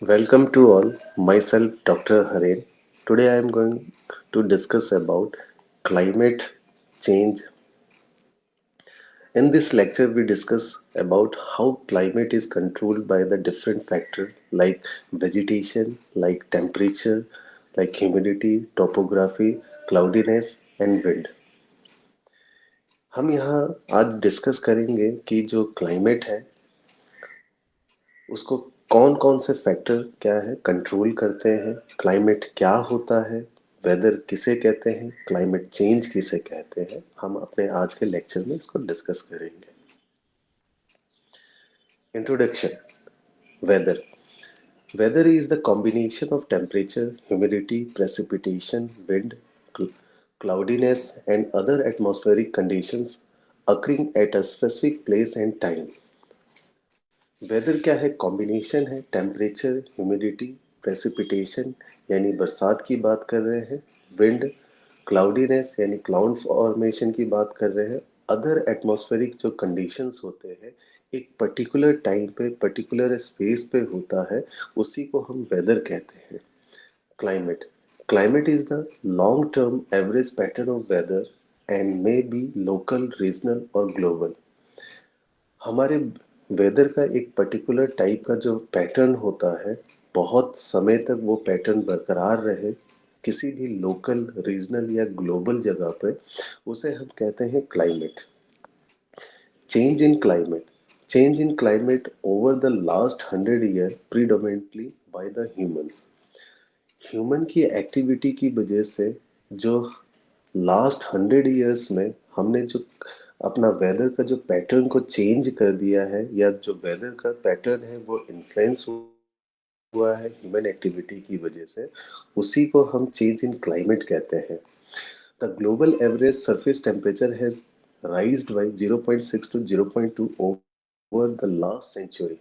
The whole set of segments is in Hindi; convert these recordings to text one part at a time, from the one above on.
Welcome to all. Myself, Dr. Haren. Today I am going to discuss about climate change. In this lecture, we discuss about how climate is controlled by the different factors like vegetation, like temperature, like humidity, topography, cloudiness, and wind. हम यहाँ आज डिस्कस करेंगे कि जो क्लाइमेट है उसको कौन कौन से फैक्टर क्या है कंट्रोल करते हैं, क्लाइमेट क्या होता है, वेदर किसे कहते हैं, क्लाइमेट चेंज किसे कहते हैं। हम अपने आज के लेक्चर में इसको डिस्कस करेंगे। Introduction. Weather. Weather is the combination of temperature, humidity, precipitation, wind, cloudiness and other atmospheric conditions occurring at a specific place and time. Weather क्या है? कॉम्बिनेशन है टेम्परेचर, ह्यूमिडिटी, प्रेसिपिटेशन यानी बरसात की बात कर रहे हैं, विंड, क्लाउडीनेस यानी क्लाउड फॉर्मेशन की बात कर रहे हैं, अदर एटमॉस्फेरिक जो कंडीशंस होते हैं एक पर्टिकुलर टाइम पे पर्टिकुलर स्पेस पे होता है, उसी को हम वेदर कहते हैं। Climate. Climate is the long term average pattern of weather and may be local, regional और ग्लोबल। हमारे वेदर का एक पर्टिकुलर टाइप का जो पैटर्न होता है, बहुत समय तक वो पैटर्न बरकरार रहे किसी भी लोकल, रीजनल या ग्लोबल जगह पे, उसे हम कहते हैं climate. Change in climate. Change in climate over the last 100 year predominantly by the humans. Human की एक्टिविटी की वजह से जो लास्ट 100 ईयर्स में हमने जो अपना वेदर का जो पैटर्न को चेंज कर दिया है, या जो वेदर का पैटर्न है वो इन्फ्लुएंस हुआ है ह्यूमन एक्टिविटी की वजह से, उसी को हम चेंज इन क्लाइमेट कहते हैं। The global average surface temperature has raised by 0.6 to 0.2 over the last century.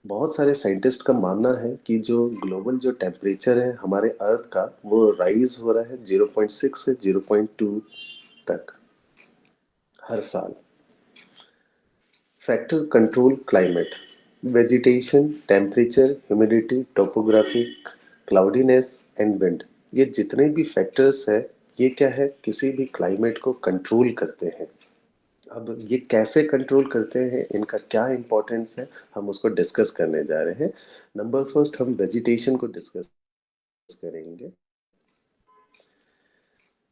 बहुत सारे साइंटिस्ट का मानना है कि जो ग्लोबल जो टेम्परेचर है हमारे अर्थ का, वो राइज हो रहा है 0.6 से 0.2 तक हर साल। Factor control climate. Vegetation, temperature, humidity, topography, cloudiness and wind, ये जितने भी फैक्टर्स है, ये क्या है, किसी भी क्लाइमेट को कंट्रोल करते हैं। अब ये कैसे कंट्रोल करते हैं, इनका क्या इंपॉर्टेंस है, हम उसको डिस्कस करने जा रहे हैं। नंबर फर्स्ट हम वेजिटेशन को डिस्कस करेंगे।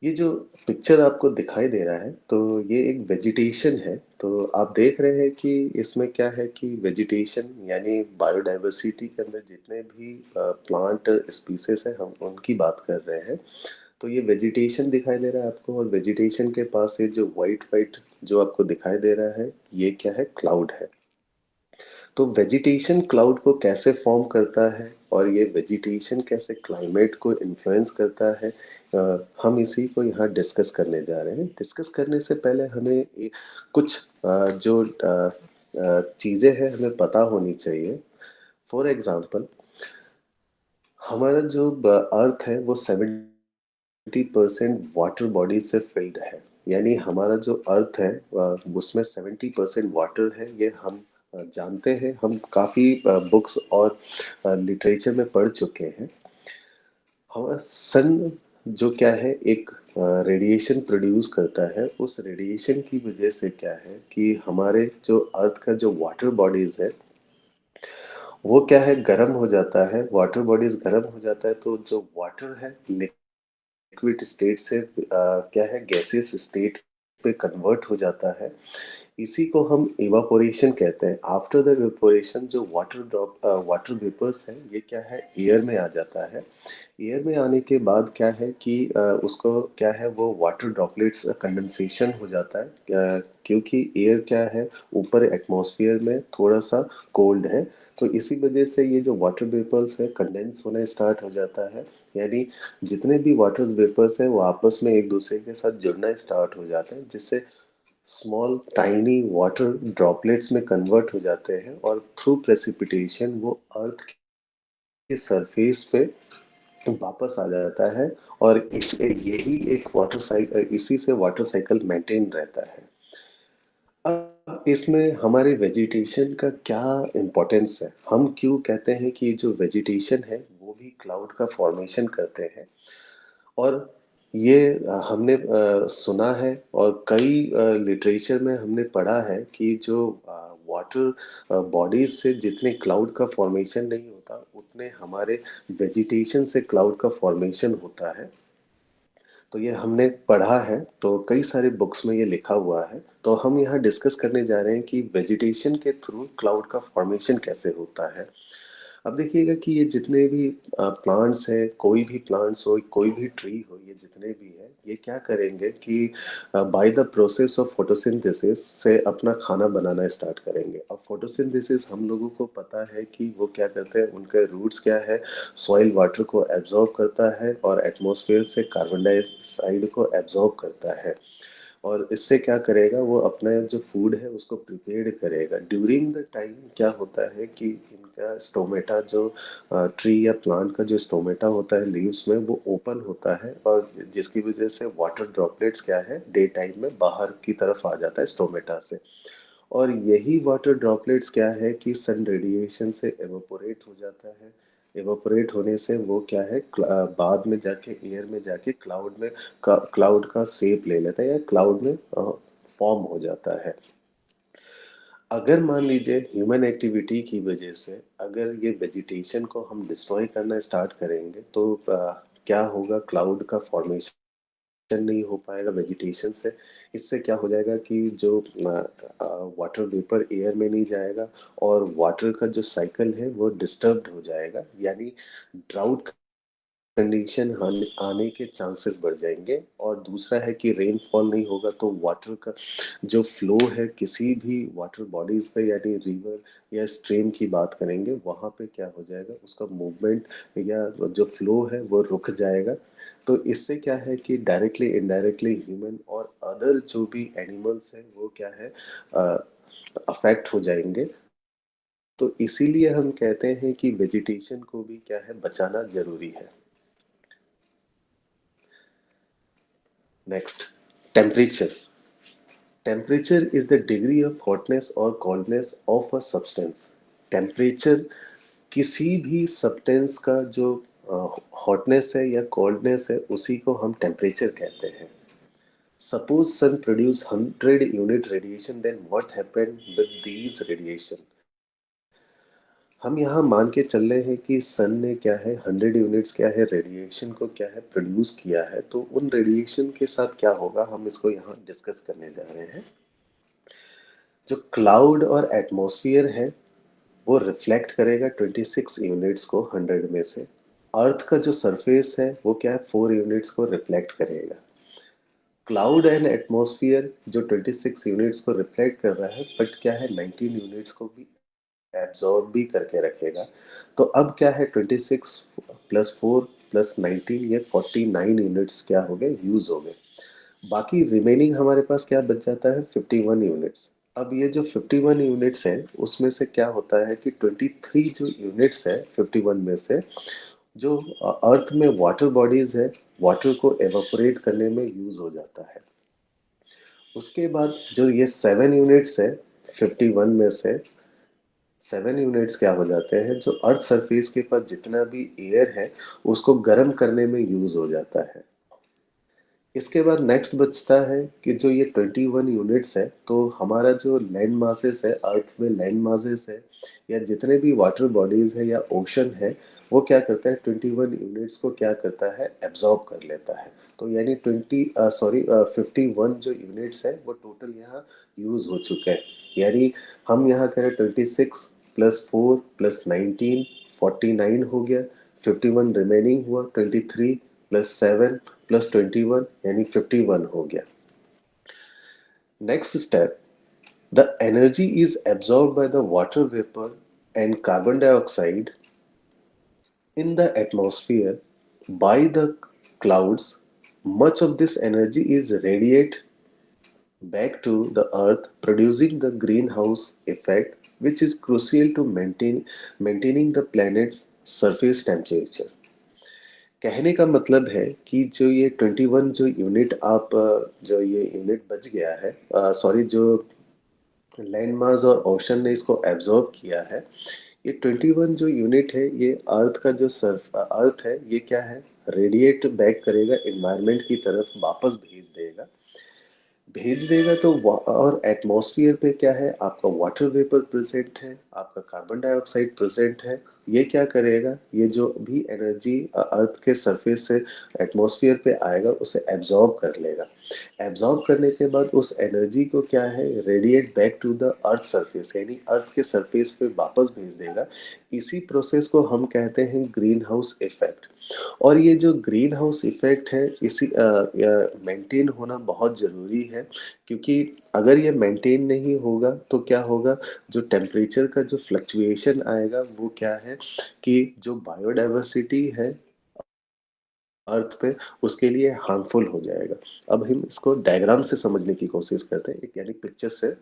ये जो पिक्चर आपको दिखाई दे रहा है, तो ये एक वेजिटेशन है। तो आप देख रहे हैं कि इसमें क्या है कि वेजिटेशन यानी बायोडाइवर्सिटी के अंदर जितने भी प्लांट स्पीसीज है, हम उनकी बात कर रहे हैं। तो ये वेजिटेशन दिखाई दे रहा है आपको, और वेजिटेशन के पास ये जो वाइट वाइट जो आपको दिखाई दे रहा है, ये क्या है? क्लाउड है। तो वेजिटेशन क्लाउड को कैसे फॉर्म करता है और ये वेजिटेशन कैसे क्लाइमेट को इन्फ्लुएंस करता है, हम इसी को यहाँ डिस्कस करने जा रहे हैं। डिस्कस करने से पहले हमें कुछ जो चीज़ें हैं हमें पता होनी चाहिए। फॉर एग्जांपल, हमारा जो अर्थ है वो 70% वाटर बॉडी से फिल्ड है। यानी हमारा जो अर्थ है उसमें 70% वाटर है, ये हम जानते हैं। हम काफ़ी बुक्स और लिटरेचर में पढ़ चुके हैं। हमारा सन जो क्या है, एक रेडिएशन प्रोड्यूस करता है। उस रेडिएशन की वजह से क्या है कि हमारे जो अर्थ का जो वाटर बॉडीज है वो क्या है, गर्म हो जाता है। वाटर बॉडीज गर्म हो जाता है तो जो वाटर है लिक्विड स्टेट से क्या है, गैसियस स्टेट पे कन्वर्ट हो जाता है। इसी को हम इवापोरेशन कहते हैं। आफ्टर द इवापोरेशन जो वाटर वेपर्स है, ये क्या है, एयर में आ जाता है। एयर में आने के बाद क्या है कि उसको क्या है, वो वाटर ड्रॉपलेट्स कंडेंसेशन हो जाता है, क्योंकि एयर क्या है, ऊपर एटमॉस्फेयर में थोड़ा सा कोल्ड है। तो इसी वजह से ये जो वाटर वेपर्स है कंडेंस होना स्टार्ट हो जाता है। यानी जितने भी वाटर वेपर्स हैं वो आपस में एक दूसरे के साथ जुड़ना स्टार्ट हो जाते हैं, जिससे स्मॉल टाइनी वाटर ड्रॉपलेट्स में कन्वर्ट हो जाते हैं, और थ्रू प्रेसिपिटेशन वो अर्थ के सरफेस पे वापस आ जाता है। और इस यही एक वाटर साइकिल, इसी से वाटर साइकिल मेंटेन रहता है। इसमें हमारे वेजिटेशन का क्या इम्पोर्टेंस है? हम क्यों कहते हैं कि जो वेजिटेशन है वो भी क्लाउड का फॉर्मेशन करते हैं? और ये हमने सुना है और कई लिटरेचर में हमने पढ़ा है कि जो वाटर बॉडीज से जितने क्लाउड का फॉर्मेशन नहीं होता उतने हमारे वेजिटेशन से क्लाउड का फॉर्मेशन होता है। तो ये हमने पढ़ा है, तो कई सारे बुक्स में ये लिखा हुआ है। तो हम यहाँ डिस्कस करने जा रहे हैं कि वेजिटेशन के थ्रू क्लाउड का फॉर्मेशन कैसे होता है। अब देखिएगा कि ये जितने भी प्लांट्स हैं, कोई भी प्लांट्स हो, कोई भी ट्री हो, ये जितने भी हैं, ये क्या करेंगे कि by the process of photosynthesis से अपना खाना बनाना स्टार्ट करेंगे। अब फोटोसिंथेसिस हम लोगों को पता है कि वो क्या करते हैं, उनके रूट्स क्या है, सॉइल वाटर को एब्जॉर्ब करता है और एटमॉस्फेयर से कार्बन डाइऑक्साइड को एब्जॉर्ब करता है। और इससे क्या करेगा, वो अपना जो फूड है उसको प्रिपेयर करेगा। ड्यूरिंग द टाइम क्या होता है कि इनका स्टोमेटा जो ट्री या प्लांट का जो स्टोमेटा होता है लीव्स में, वो ओपन होता है और जिसकी वजह से वाटर ड्रॉपलेट्स क्या है, डे टाइम में बाहर की तरफ आ जाता है स्टोमेटा से। और यही वाटर ड्रॉपलेट्स क्या है कि सन रेडिएशन से एवोपोरेट हो जाता है। एवोपोरेट होने से वो क्या है, बाद में जाके एयर में जाके क्लाउड का शेप ले लेता है या क्लाउड में फॉर्म हो जाता है। अगर मान लीजिए ह्यूमन एक्टिविटी की वजह से अगर ये वेजिटेशन को हम डिस्ट्रॉय करना स्टार्ट करेंगे तो क्या होगा, क्लाउड का फॉर्मेशन नहीं हो पाएगा वेजिटेशन से। इससे क्या हो जाएगा कि जो वाटर वेपर एयर में नहीं जाएगा और वाटर का जो साइकिल है वो डिस्टर्ब्ड हो जाएगा, यानी ड्राउट कंडीशन आने के चांसेस बढ़ जाएंगे। और दूसरा है कि रेनफॉल नहीं होगा तो वाटर का जो फ्लो है किसी भी वाटर बॉडीज पे, यानी रिवर या स्ट्रीम की बात करेंगे, वहाँ पे क्या हो जाएगा, उसका मूवमेंट या जो फ्लो है वो रुक जाएगा। तो इससे क्या है कि डायरेक्टली इनडायरेक्टली ह्यूमन और अदर जो भी एनिमल्स हैं वो क्या है, अफेक्ट हो जाएंगे। तो इसीलिए हम कहते हैं कि वेजिटेशन को भी क्या है, बचाना जरूरी है। Next, temperature. Temperature is the degree of hotness और coldness of a substance. Temperature किसी भी सब्सटेंस का जो हॉटनेस है या कोल्डनेस है, उसी को हम टेम्परेचर कहते हैं। Suppose sun produce 100 unit radiation, then what happened with these radiation. हम यहाँ मान के चल रहे हैं कि सन ने क्या है, 100 यूनिट्स क्या है, रेडिएशन को क्या है, प्रोड्यूस किया है। तो उन रेडिएशन के साथ क्या होगा, हम इसको यहाँ डिस्कस करने जा रहे हैं। जो क्लाउड और एटमॉस्फेयर है वो रिफ्लेक्ट करेगा 26 यूनिट्स को 100 में से। अर्थ का जो सरफेस है वो क्या है, 4 यूनिट्स को रिफ्लेक्ट करेगा। क्लाउड एंड एटमॉस्फेयर जो 26 यूनिट्स को रिफ्लेक्ट कर रहा है, बट क्या है, 19 यूनिट्स को भी एब्जॉर्ब भी करके रखेगा। तो अब क्या है, 26 प्लस 4 प्लस 19, ये 49 यूनिट्स क्या हो गए, यूज हो गए। बाकी रिमेनिंग हमारे पास क्या बच जाता है, 51 यूनिट्स। अब ये जो 51 यूनिट्स है उसमें से क्या होता है कि 23 जो यूनिट्स है 51 में से, जो अर्थ में वाटर बॉडीज है, वाटर को एवापोरेट करने में यूज हो जाता है। उसके बाद जो ये 7 यूनिट्स है 51 में से, 7 यूनिट्स क्या हो जाते हैं, जो अर्थ सरफेस के पास जितना भी एयर है उसको गर्म करने में यूज हो जाता है। इसके बाद नेक्स्ट बचता है कि जो ये 21 यूनिट्स है, तो हमारा जो लैंड मासेस है, अर्थ में लैंड मासेस है या जितने भी वाटर बॉडीज है या ओशन है, वो क्या करता है, 21 यूनिट्स को क्या करता है, एब्जॉर्ब कर लेता है। तो यानी 51 जो यूनिट्स है वो टोटल यहाँ यूज हो चुके हैं। यानी हम यहाँ करें 26 प्लस 4 प्लस 19, 49 हो गया। 51 रिमेनिंग हुआ, 23 प्लस 7 प्लस 21 यानी 51 हो गया। Next step, the energy is absorb by the water vapour and carbon dioxide in the atmosphere by the clouds. Much of this energy is radiate back to the earth, producing the greenhouse effect, which is crucial to maintaining the planet's surface temperature. कहने का मतलब है कि जो ये 21 जो यूनिट आप जो ये यूनिट बच गया है, सॉरी, जो लैंड मास और ओशन ने इसको एब्जॉर्ब किया है। ये 21 जो यूनिट है ये अर्थ का जो सर्फ अर्थ है ये क्या है, रेडिएट बैक करेगा एनवायरनमेंट की तरफ, वापस भेज देगा। तो और एटमॉस्फेयर पे क्या है, आपका वाटर वेपर प्रेजेंट है, आपका कार्बन डाइऑक्साइड प्रेजेंट है। ये क्या करेगा, ये जो भी एनर्जी अर्थ के सरफेस से एटमॉस्फेयर पे आएगा उसे एब्जॉर्ब कर लेगा। एब्जॉर्ब करने के बाद उस एनर्जी को क्या है, radiate back to the earth surface, यानी अर्थ के सरफेस पे वापस भेज देगा। इसी प्रोसेस को हम कहते हैं ग्रीन हाउस इफेक्ट। और ये जो ग्रीन हाउस इफेक्ट है इसी मेंटेन होना बहुत ज़रूरी है, क्योंकि अगर ये मेंटेन नहीं होगा तो क्या होगा, जो टेम्परेचर का जो फ्लक्चुएशन आएगा वो क्या है कि जो बायोडाइवर्सिटी है अर्थ पे उसके लिए हार्मफुल हो जाएगा। अब हम इसको डायग्राम से समझने की कोशिश करते हैं, एक यानी पिक्चर से।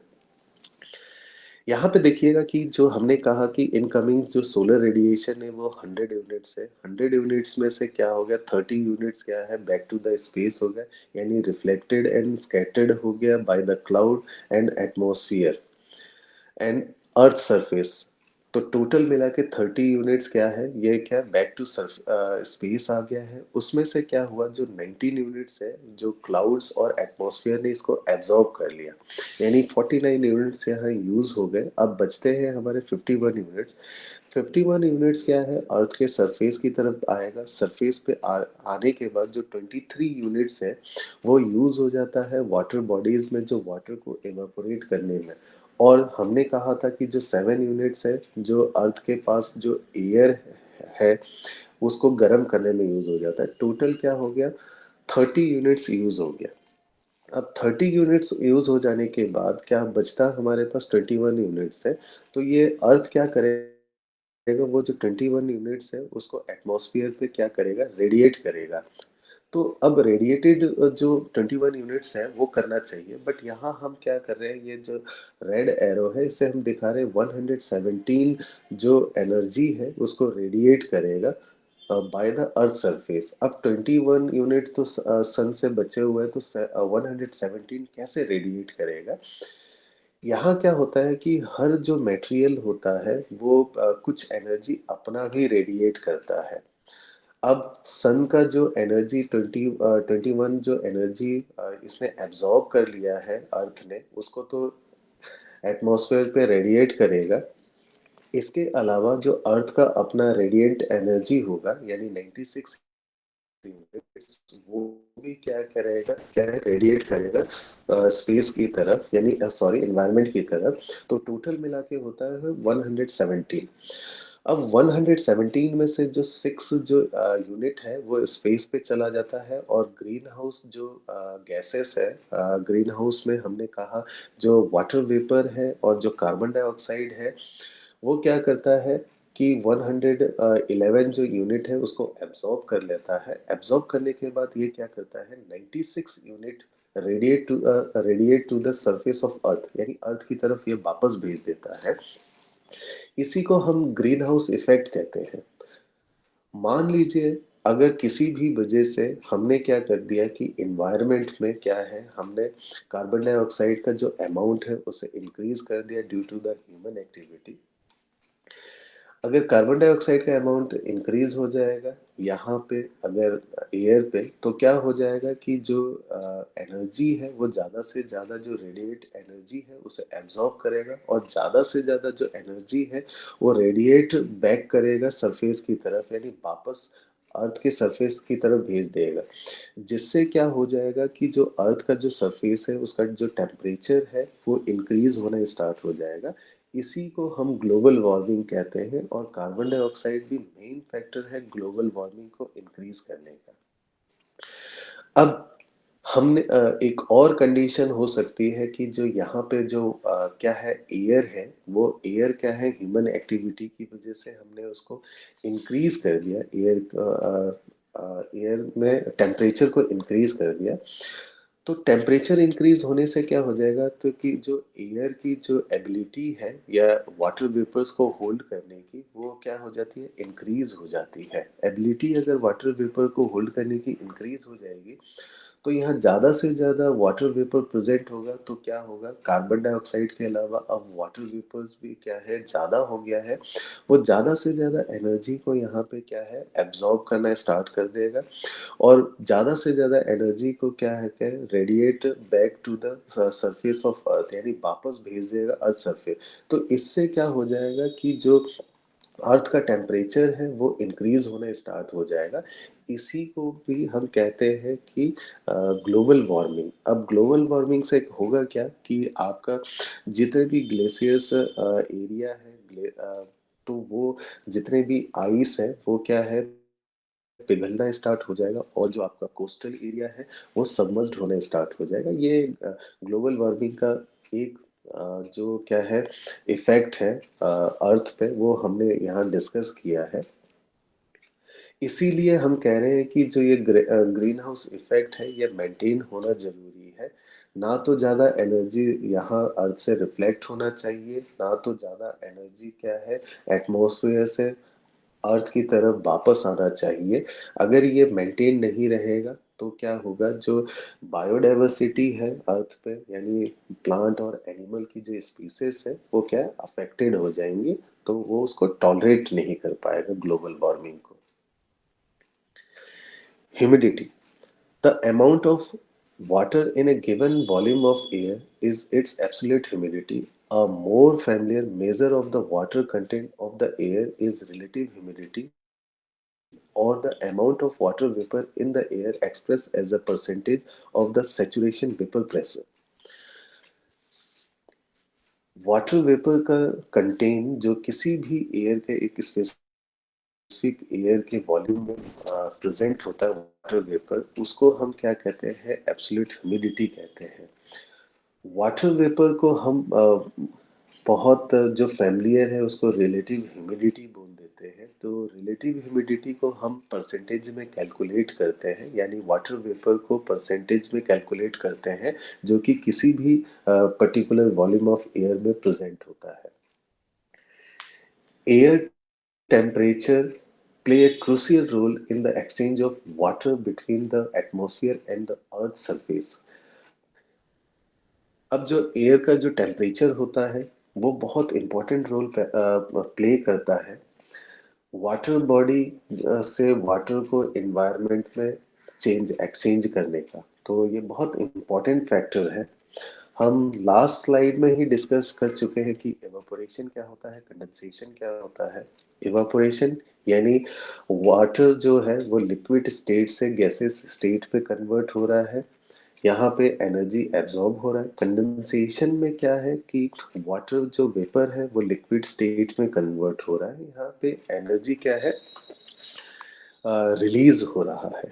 यहाँ पे देखिएगा कि जो हमने कहा कि इनकमिंग जो सोलर रेडिएशन है वो 100 यूनिट्स है। 100 यूनिट्स में से क्या हो गया, 30 यूनिट्स क्या है, बैक टू द स्पेस हो गया, यानी रिफ्लेक्टेड एंड स्कैटर्ड हो गया by the cloud and atmosphere and earth surface. तो टोटल मिला के 30 यूनिट्स क्या है, ये क्या बैक टू स्पेस आ गया है। उसमें से क्या हुआ, जो 19 यूनिट्स है जो क्लाउड्स और एटमॉस्फेयर ने इसको एब्जॉर्ब कर लिया, यानी 49 यूनिट्स यहाँ यूज हो गए। अब बचते हैं हमारे 51 यूनिट्स। 51 यूनिट्स क्या है, अर्थ के सरफेस की तरफ आएगा। सरफेस पे आने के बाद जो 23 यूनिट्स है वो यूज हो जाता है वाटर बॉडीज में, जो वाटर को इवेपोरेट करने में। और हमने कहा था कि जो 7 यूनिट्स है जो अर्थ के पास जो एयर है उसको गर्म करने में यूज हो जाता है। टोटल क्या हो गया, 30 यूनिट्स यूज हो गया। अब 30 यूनिट्स यूज हो जाने के बाद क्या बचता, हमारे पास 21 यूनिट्स है। तो ये अर्थ क्या करेगा, वो जो 21 यूनिट्स है उसको एटमॉस्फेयर पे क्या करेगा, रेडिएट करेगा। तो अब रेडिएटेड जो 21 यूनिट्स है वो करना चाहिए, बट यहाँ हम क्या कर रहे हैं, ये जो रेड एरो है इससे हम दिखा रहे हैं 117 जो एनर्जी है उसको रेडिएट करेगा बाय द अर्थ सरफेस। अब 21 यूनिट तो सन से बचे हुए हैं, तो 117 कैसे रेडिएट करेगा। यहाँ क्या होता है कि हर जो मटेरियल होता है वो कुछ एनर्जी अपना भी रेडिएट करता है। अब सन का जो एनर्जी 21 जो एनर्जी इसने एब्जॉर्ब कर लिया है अर्थ ने, उसको तो एटमॉस्फेयर पे रेडिएट करेगा। इसके अलावा जो अर्थ का अपना रेडिएंट एनर्जी होगा यानी 96 यूनिट्स, वो भी क्या करेगा, क्या है, रेडिएट करेगा स्पेस की तरफ, यानी सॉरी एनवायरनमेंट की तरफ। तो टोटल मिला के होता है 117। अब 117 में से जो 6 जो यूनिट है वो स्पेस पे चला जाता है, और ग्रीन हाउस जो गैसेस है, ग्रीन हाउस में हमने कहा जो वाटर वेपर है और जो कार्बन डाइऑक्साइड है, वो क्या करता है कि 111 जो यूनिट है उसको एब्जॉर्ब कर लेता है। एब्जॉर्ब करने के बाद ये क्या करता है, 96 unit radiate to the surface of earth, यानी अर्थ की तरफ ये वापस भेज देता है। इसी को हम ग्रीन हाउस इफेक्ट कहते हैं। मान लीजिए अगर किसी भी वजह से हमने क्या कर दिया कि इन्वायरमेंट में क्या है, हमने कार्बन डाइऑक्साइड का जो अमाउंट है उसे इंक्रीज कर दिया due to the human activity. अगर कार्बन डाइऑक्साइड का अमाउंट इंक्रीज हो जाएगा यहाँ पे, अगर एयर पे, तो क्या हो जाएगा कि जो एनर्जी है वो ज़्यादा से ज़्यादा जो रेडिएट एनर्जी है उसे एब्जॉर्ब करेगा, और ज़्यादा से ज़्यादा जो एनर्जी है वो रेडिएट बैक करेगा सरफेस की तरफ, यानी वापस अर्थ के सरफेस की तरफ भेज देगा। जिससे क्या हो जाएगा कि जो अर्थ का जो सरफेस है उसका जो टेम्परेचर है वो इंक्रीज होना स्टार्ट हो जाएगा। इसी को हम ग्लोबल वार्मिंग कहते हैं, और कार्बन डाइऑक्साइड भी मेन फैक्टर है ग्लोबल वार्मिंग को इंक्रीज करने का। अब हमने एक और कंडीशन हो सकती है कि जो यहाँ पे जो क्या है, एयर है, वो एयर क्या है, ह्यूमन एक्टिविटी की वजह से हमने उसको इंक्रीज कर दिया, एयर में टेम्परेचर को इंक्रीज कर दिया। तो टेम्परेचर इंक्रीज होने से क्या हो जाएगा, तो कि जो एयर की जो एबिलिटी है या वाटर वेपर्स को होल्ड करने की, वो क्या हो जाती है, इंक्रीज हो जाती है। एबिलिटी अगर वाटर वेपर को होल्ड करने की इंक्रीज हो जाएगी तो यहाँ ज़्यादा से ज़्यादा वाटर वेपर प्रेजेंट होगा तो क्या होगा, कार्बन डाइऑक्साइड के अलावा अब वाटर वेपर्स भी क्या है, ज़्यादा हो गया है। वो ज़्यादा से ज़्यादा एनर्जी को यहाँ पे क्या है, एब्जॉर्ब करना स्टार्ट कर देगा और ज़्यादा से ज़्यादा एनर्जी को क्या है, क्या radiate back to the surface of earth, यानी वापस भेज देगा अर्थ सरफेस। तो इससे क्या हो जाएगा कि जो अर्थ का टेम्परेचर है वो इंक्रीज होना स्टार्ट हो जाएगा। इसी को भी हम कहते हैं कि ग्लोबल वार्मिंग। अब ग्लोबल वार्मिंग से होगा क्या कि आपका जितने भी ग्लेशियर्स एरिया है, तो वो जितने भी आइस है वो क्या है, पिघलना स्टार्ट हो जाएगा और जो आपका कोस्टल एरिया है वो सबमर्ज्ड होना स्टार्ट हो जाएगा। ये ग्लोबल वार्मिंग का एक जो क्या है इफेक्ट है अर्थ पे, वो हमने यहाँ डिस्कस किया है। इसीलिए हम कह रहे हैं कि जो ये ग्रीन हाउस इफेक्ट है ये मेंटेन होना जरूरी है। ना तो ज़्यादा एनर्जी यहाँ अर्थ से रिफ्लेक्ट होना चाहिए, ना तो ज़्यादा एनर्जी क्या है एटमॉस्फेयर से अर्थ की तरफ वापस आना चाहिए। अगर ये मेंटेन नहीं रहेगा तो क्या होगा, जो बायोडाइवर्सिटी है अर्थ पे, यानी प्लांट और एनिमल की जो स्पीसीज है वो क्या अफेक्टेड हो जाएंगे। तो वो उसको टॉलरेट नहीं कर पाएगा ग्लोबल वार्मिंग को। Humidity. The amount of water in a given volume of air is its absolute humidity. A more familiar measure of the water content of the air is relative humidity, or the amount of water vapor in the air expressed as a percentage of the saturation vapor pressure. Water vapour का कंटेन जो किसी भी एयर के एक स्पेसिफिक एयर के वॉल्यूम में प्रेजेंट होता है, वाटर वेपर, उसको हम क्या कहते हैं, एब्सोल्यूट ह्यूमिडिटी कहते हैं। वाटर वेपर को हम बहुत जो फैमिलियर है उसको रिलेटिव ह्यूमिडिटी बोल देते हैं। तो रिलेटिव ह्यूमिडिटी को हम परसेंटेज में कैलकुलेट करते हैं, यानी वाटर वेपर को परसेंटेज में कैलकुलेट करते हैं जो कि किसी भी पर्टिकुलर वॉल्यूम ऑफ एयर में प्रेजेंट होता है। Air temperature play a crucial role in the exchange of water between the atmosphere and the earth's surface. अब जो एयर का जो टेम्परेचर होता है वो बहुत इंपॉर्टेंट रोल प्ले करता है वाटर बॉडी से वाटर को एनवायरनमेंट में एक्सचेंज करने का। तो ये बहुत इंपॉर्टेंट फैक्टर है। हम लास्ट स्लाइड में ही डिस्कस कर चुके हैं कि एवापोरेशन क्या होता है, कंडेंसेशन क्या होता है। इवापोरेशन यानी वाटर जो है वो लिक्विड स्टेट से गैसेस स्टेट पे कन्वर्ट हो रहा है, यहाँ पे एनर्जी एब्जॉर्ब हो रहा है। कंडेंसेशन में क्या है कि वाटर जो वेपर है वो लिक्विड स्टेट में कन्वर्ट हो रहा है, यहाँ पे एनर्जी क्या है रिलीज हो रहा है।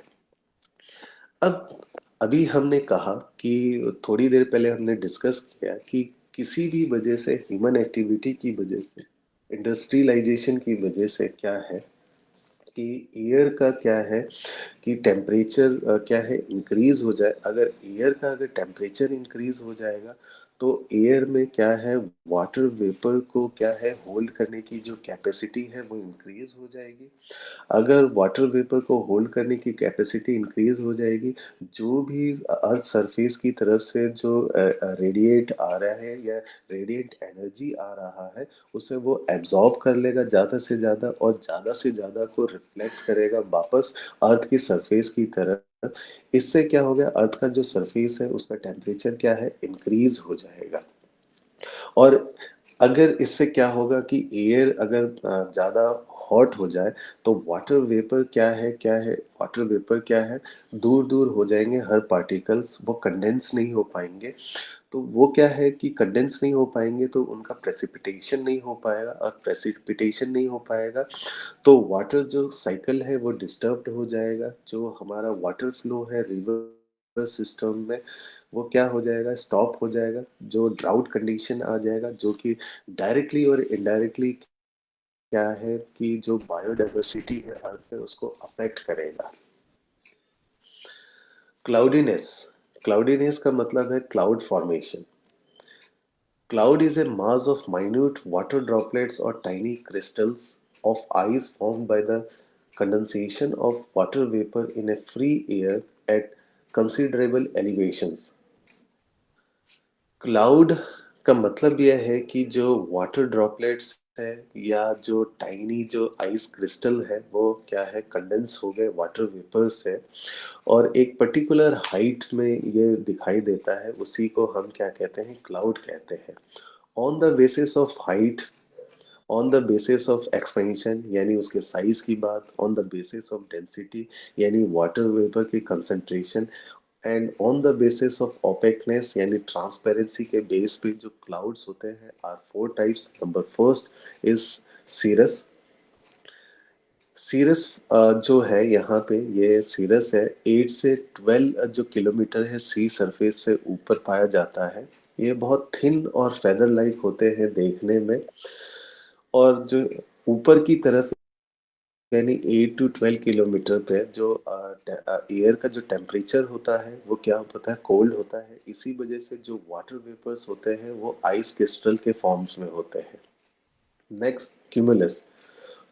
अब अभी हमने कहा कि थोड़ी देर पहले हमने डिस्कस किया कि किसी भी वजह से, ह्यूमन एक्टिविटी की वजह से, इंडस्ट्रियलाइजेशन की वजह से क्या है कि एयर का क्या है कि टेम्परेचर क्या है इंक्रीज हो जाए। अगर एयर का अगर टेम्परेचर इंक्रीज हो जाएगा तो एयर में क्या है वाटर वेपर को क्या है होल्ड करने की जो कैपेसिटी है वो इंक्रीज हो जाएगी। अगर वाटर वेपर को होल्ड करने की कैपेसिटी इंक्रीज हो जाएगी, जो भी अर्थ सरफेस की तरफ से जो रेडिएट आ रहा है या रेडिएंट एनर्जी आ रहा है उसे वो एब्जॉर्ब कर लेगा ज़्यादा से ज़्यादा और ज़्यादा से ज़्यादा को रिफ्लेक्ट करेगा वापस अर्थ की सरफेस की तरफ। इससे क्या हो गया, अर्थ का जो सरफेस है उसका टेम्परेचर क्या है इंक्रीज हो जाएगा। और अगर इससे क्या होगा कि एयर अगर ज़्यादा हॉट हो जाए तो वाटर वेपर क्या है वाटर वेपर क्या है दूर दूर हो जाएंगे, हर पार्टिकल्स वो कंडेंस नहीं हो पाएंगे। तो वो क्या है कि कंडेंस नहीं हो पाएंगे तो उनका प्रेसिपिटेशन नहीं हो पाएगा, और प्रेसिपिटेशन नहीं हो पाएगा तो वाटर जो साइकिल है वो डिस्टर्ब्ड हो जाएगा। जो हमारा वाटर फ्लो है रिवर सिस्टम में वो क्या हो जाएगा, स्टॉप हो जाएगा। जो ड्राउट कंडीशन आ जाएगा जो कि डायरेक्टली और इनडायरेक्टली क्या है कि जो बायोडाइवर्सिटी है अर्थ पे उसको अफेक्ट करेगा। क्लाउडीनेस, क्लाउडीनेस का मतलब है cloud formation. Cloud is a mass of minute water droplets or tiny crystals of ice formed by the condensation of water vapor in a free air at considerable elevations. Cloud का मतलब यह है कि जो वाटर ड्रॉपलेट्स है या जो टाइनी जो आइस क्रिस्टल है वो क्या है, कंडेंस हो गए वाटर वेपर से और एक पर्टिकुलर हाइट में ये दिखाई देता है, उसी को हम क्या कहते हैं, क्लाउड कहते हैं। On the basis of height, on the basis of expansion यानी उसके साइज की बात, on the basis of density यानी वाटर वेपर की concentration, and on the basis of opaqueness यानी ट्रांसपेरेंसी के बेस पे जो क्लाउड्स होते हैं are four types. Number first is cirrus. Cirrus जो है यहाँ पे, ये सीरस है 8 से 12 जो किलोमीटर है सी सरफेस से ऊपर पाया जाता है। ये बहुत थिन और फेदर लाइक होते हैं देखने में, और जो ऊपर की तरफ यानी 8 to 12 किलोमीटर पे जो एयर का जो टेम्परेचर होता है वो क्या होता है, कोल्ड होता है। इसी वजह से जो वाटर वेपर्स होते हैं वो आइस क्रिस्टल के फॉर्म्स में होते हैं। Next, cumulus.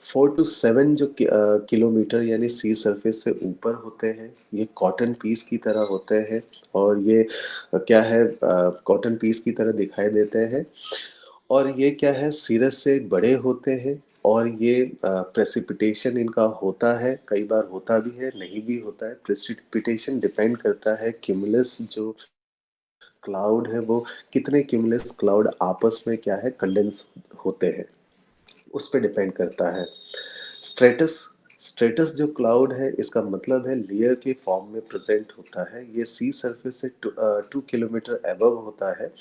4 to 7 जो किलोमीटर यानी सी सरफेस से ऊपर होते हैं, ये कॉटन पीस की तरह होते हैं, और ये क्या है, कॉटन पीस की तरह दिखाई देते हैं। और ये क्या है, सीरस से बड़े होते हैं, और ये प्रेसिपिटेशन इनका होता है, कई बार होता भी है, नहीं भी होता है। प्रेसिपिटेशन डिपेंड करता है क्यूमुलस जो क्लाउड है वो कितने क्यूमुलस क्लाउड आपस में क्या है, कंडेंस होते हैं, उस पर डिपेंड करता है। स्ट्रेटस। स्ट्रेटस जो क्लाउड है इसका मतलब है लेयर के फॉर्म में प्रेजेंट होता है। ये सी सरफेस से 2 किलोमीटर अबव होता है।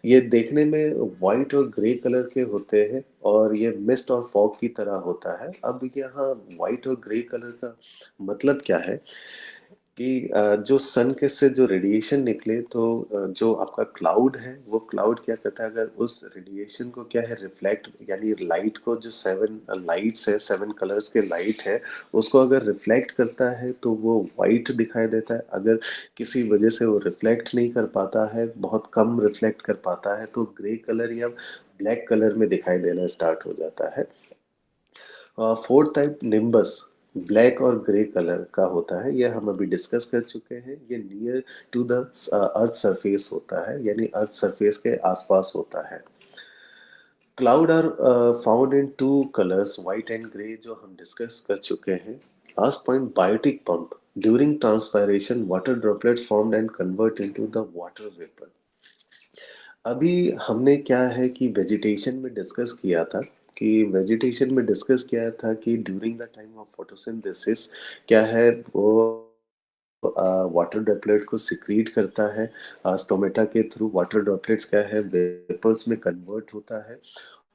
ये देखने में वाइट और ग्रे कलर के होते हैं, और ये मिस्ट और फॉग की तरह होता है। अब यहाँ वाइट और ग्रे कलर का मतलब क्या है कि जो सन के से जो रेडिएशन निकले, तो जो आपका क्लाउड है वो क्लाउड क्या करता है, अगर उस रेडिएशन को क्या है रिफ्लेक्ट, यानी लाइट को, जो 7 लाइट्स है, 7 कलर्स के लाइट है, उसको अगर रिफ्लेक्ट करता है तो वो वाइट दिखाई देता है। अगर किसी वजह से वो रिफ्लेक्ट नहीं कर पाता है, बहुत कम रिफ्लेक्ट कर पाता है, तो ग्रे कलर या ब्लैक कलर में दिखाई देना स्टार्ट हो जाता है। फोर्थ टाइप निम्बस, ब्लैक और ग्रे कलर का होता है। यह हम अभी डिस्कस कर चुके हैं। ये near to the earth surface होता है, यानी अर्थ सरफेस के आसपास होता है। Cloud are found in 2 colours, white and grey, जो हम डिस्कस कर चुके हैं। Last point, biotic pump. During transpiration water droplets formed and convert into the water vapour. अभी हमने क्या है कि वेजिटेशन में डिस्कस किया था, कि वेजिटेशन में डिस्कस किया था कि during the time of photosynthesis क्या है, वो वाटर ड्रॉपलेट को सिक्रीट करता है। स्टोमेटा के थ्रू वाटर ड्रॉपलेट्स क्या है, वेपर्स में कन्वर्ट होता है,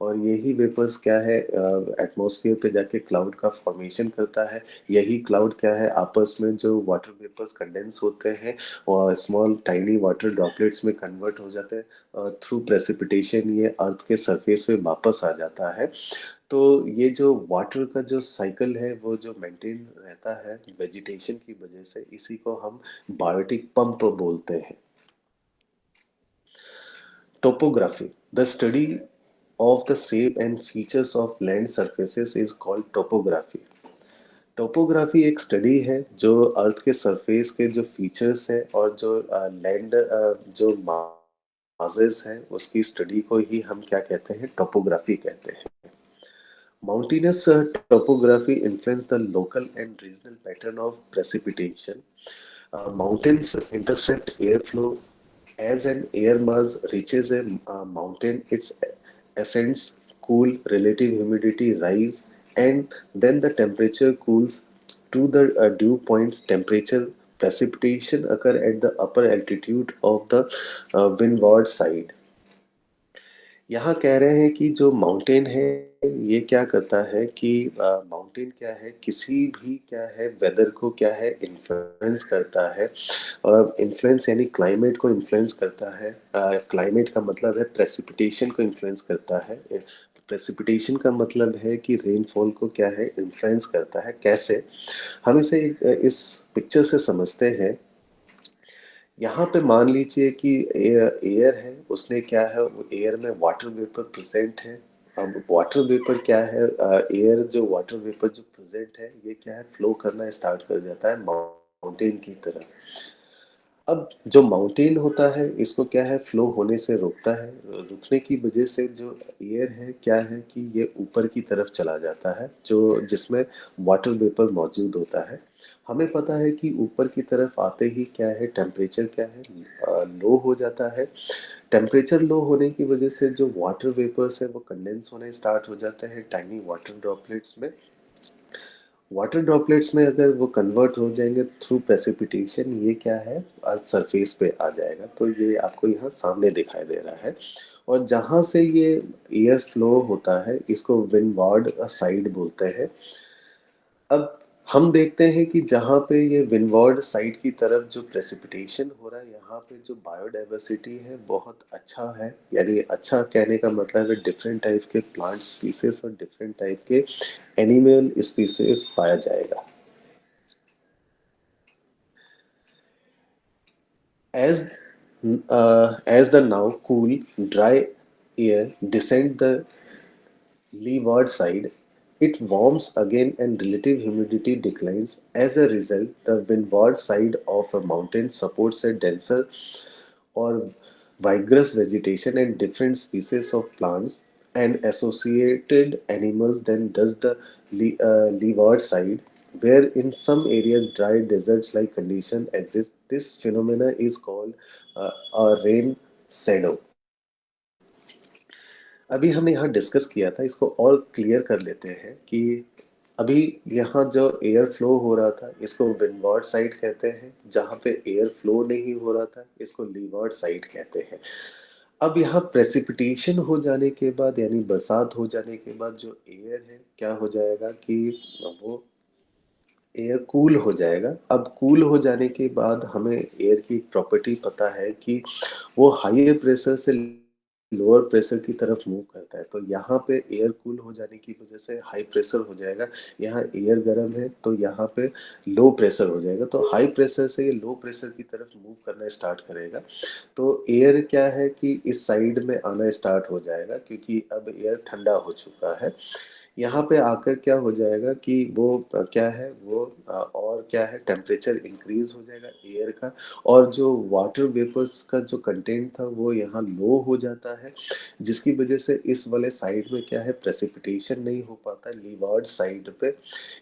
और यही वेपर्स क्या है, एटमॉस्फेयर पे जाके क्लाउड का फॉर्मेशन करता है। यही क्लाउड क्या है, आपस में जो वाटर वेपर्स कंडेंस होते हैं और स्मॉल टाइनी वाटर ड्रॉपलेट्स में कन्वर्ट हो जाते हैं, थ्रू प्रेसिपिटेशन ये अर्थ के सरफेस पे वापस आ जाता है। तो ये जो वाटर का जो साइकिल है वो जो मेंटेन रहता है वेजिटेशन की वजह से, इसी को हम बायोटिक पंप बोलते हैं। Topography, the study of the shape and features of land surfaces is called topography. Topography एक स्टडी है जो अर्थ के सरफेस के जो फीचर्स है और जो लैंड जो मासेस है उसकी स्टडी को ही हम क्या कहते हैं, टोपोग्राफी कहते हैं। Mountainous topography influence the local and regional pattern of precipitation. Mountains intercept airflow. As an air mass reaches a mountain, its ascents cool, relative humidity rise, and then the temperature cools to the dew points temperature. Precipitation occur at the upper altitude of the windward side. यहाँ कह रहे हैं कि जो माउंटेन है ये क्या करता है कि माउंटेन क्या है, किसी भी क्या है वेदर को क्या है इन्फ्लुएंस करता है। और इन्फ्लुएंस यानी क्लाइमेट को इन्फ्लुएंस करता है। क्लाइमेट का मतलब है प्रेसिपिटेशन को इन्फ्लुएंस करता है। प्रेसिपिटेशन का मतलब है कि रेनफॉल को क्या है इन्फ्लुएंस करता है। कैसे, हम इसे इस पिक्चर से समझते हैं। यहाँ पे मान लीजिए कि एयर है, उसने क्या है, एयर में वाटर वेपर प्रेजेंट है। अब वाटर वेपर क्या है, एयर जो वाटर वेपर जो प्रेजेंट है ये क्या है, फ्लो करना स्टार्ट कर जाता है माउंटेन की तरफ। अब जो माउंटेन होता है इसको क्या है फ्लो होने से रोकता है। रुकने की वजह से जो एयर है क्या है कि ये ऊपर की तरफ चला जाता है जो जिसमें वाटर वेपर मौजूद होता है। हमें पता है कि ऊपर की तरफ आते ही क्या है टेम्परेचर क्या है लो हो जाता है। टेम्परेचर लो होने की वजह से जो वाटर वेपर्स है वो कंडेंस होने स्टार्ट हो जाते हैं टाइनी वाटर ड्रॉपलेट्स में। वाटर ड्रॉपलेट्स में अगर वो कन्वर्ट हो जाएंगे थ्रू प्रेसिपिटेशन ये क्या है अर्थ सरफेस पे आ जाएगा। तो ये आपको यहाँ सामने दिखाई दे रहा है। और जहाँ से ये एयर फ्लो होता है इसको विंडवार्ड साइड बोलते हैं। अब हम देखते हैं कि जहाँ पे ये विंडवार्ड साइड की तरफ जो प्रेसिपिटेशन हो रहा है यहाँ पे जो बायोडाइवर्सिटी है बहुत अच्छा है। यानी अच्छा कहने का मतलब है डिफरेंट टाइप के प्लांट स्पीसीज और डिफरेंट टाइप के एनिमल स्पीसीज पाया जाएगा। As as the now cool, dry air descend the leeward side, it warms again and relative humidity declines. As a result, the windward side of a mountain supports a denser or vigorous vegetation and different species of plants and associated animals than does the leeward side, where in some areas dry deserts like condition exist. This phenomena is called a rain shadow. अभी हमने यहाँ डिस्कस किया था इसको और क्लियर कर लेते हैं कि अभी यहाँ जो एयर फ्लो हो रहा था इसको विंडवार्ड साइड कहते हैं। जहाँ पे एयर फ्लो नहीं हो रहा था इसको लीवार्ड साइड कहते हैं। अब यहाँ प्रेसिपिटेशन हो जाने के बाद यानी बरसात हो जाने के बाद जो एयर है क्या हो जाएगा कि वो एयर कूल हो जाएगा। अब कूल हो जाने के बाद हमें एयर की प्रॉपर्टी पता है कि वो हाई प्रेशर से लोअर प्रेशर की तरफ मूव करता है। तो यहाँ पे एयर कूल हो जाने की वजह से हाई प्रेशर हो जाएगा। यहाँ एयर गर्म है तो यहाँ पे लो प्रेशर हो जाएगा। तो हाई प्रेशर से ये लो प्रेशर की तरफ मूव करना स्टार्ट करेगा। तो एयर क्या है कि इस साइड में आना स्टार्ट हो जाएगा क्योंकि अब एयर ठंडा हो चुका है। यहाँ पे आकर क्या हो जाएगा कि वो क्या है वो और क्या है टेम्परेचर इंक्रीज हो जाएगा एयर का। और जो वाटर वेपर्स का जो कंटेंट था वो यहाँ लो हो जाता है जिसकी वजह से इस वाले साइड में क्या है प्रेसिपिटेशन नहीं हो पाता लीवार्ड साइड पे।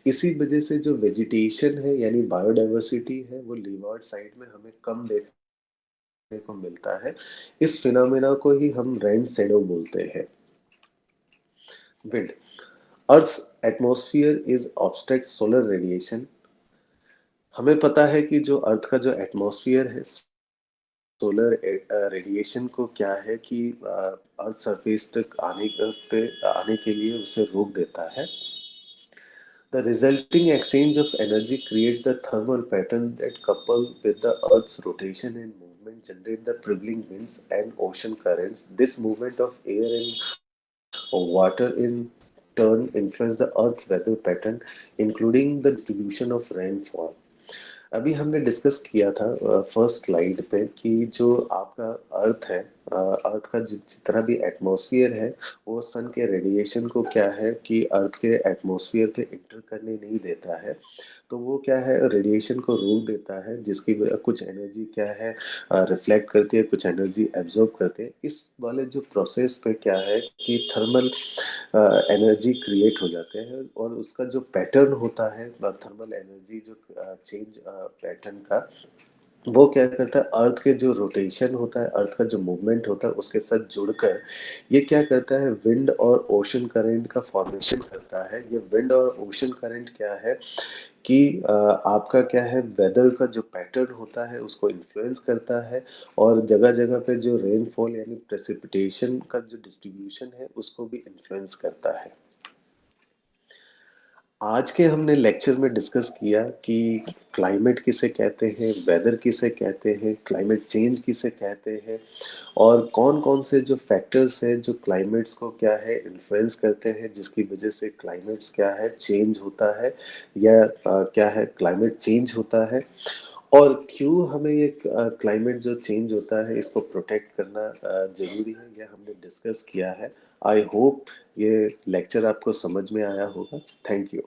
इसी वजह से जो वेजिटेशन है यानी बायोडाइवर्सिटी है वो लीवार्ड साइड में हमें कम देखने को मिलता है। इस फिनोमेना को ही हम रेन शैडो बोलते हैं। Wind Earth's atmosphere is obstructs solar radiation। हमें पता है कि जो अर्थ का जो एटमॉस्फेयर है सोलर रेडिएशन को क्या है कि अर्थ सरफेस तक आने के लिए उसे रोक देता है। The resulting exchange of energy creates the thermal pattern that, coupled with the Earth's rotation and movement, generate the prevailing winds and ocean currents. This movement of air and water in turn influence the Earth weather pattern, including the distribution of rainfall। अभी हमने डिस्कस किया था फर्स्ट स्लाइड पे कि जो आपका अर्थ है अर्थ का जितना भी एटमॉस्फेयर है वो सन के रेडिएशन को क्या है कि अर्थ के एटमॉस्फेयर पे इंटर करने नहीं देता है। तो वो क्या है रेडिएशन को रोक देता है जिसकी कुछ एनर्जी क्या है रिफ्लेक्ट करती है कुछ एनर्जी एब्जॉर्ब करते हैं। इस वाले जो प्रोसेस पे क्या है कि थर्मल एनर्जी क्रिएट हो जाते हैं और उसका जो पैटर्न होता है थर्मल एनर्जी जो चेंज पैटर्न का वो क्या करता है अर्थ के जो रोटेशन होता है अर्थ का जो मूवमेंट होता है उसके साथ जुड़कर ये क्या करता है विंड और ओशन करंट का फॉर्मेशन करता है। ये विंड और ओशन करंट क्या है कि आपका क्या है वेदर का जो पैटर्न होता है उसको इन्फ्लुएंस करता है और जगह जगह पे जो रेनफॉल यानी प्रेसिपिटेशन का जो डिस्ट्रीब्यूशन है उसको भी इन्फ्लुएंस करता है। आज के हमने लेक्चर में डिस्कस किया कि क्लाइमेट किसे कहते हैं वेदर किसे कहते हैं क्लाइमेट चेंज किसे कहते हैं और कौन कौन से जो फैक्टर्स हैं जो क्लाइमेट्स को क्या है इन्फ्लुएंस करते हैं जिसकी वजह से क्लाइमेट्स क्या है चेंज होता है या क्या है क्लाइमेट चेंज होता है और क्यों हमें ये क्लाइमेट जो चेंज होता है इसको प्रोटेक्ट करना जरूरी है यह हमने डिस्कस किया है। आई होप ये लेक्चर आपको समझ में आया होगा। Thank you.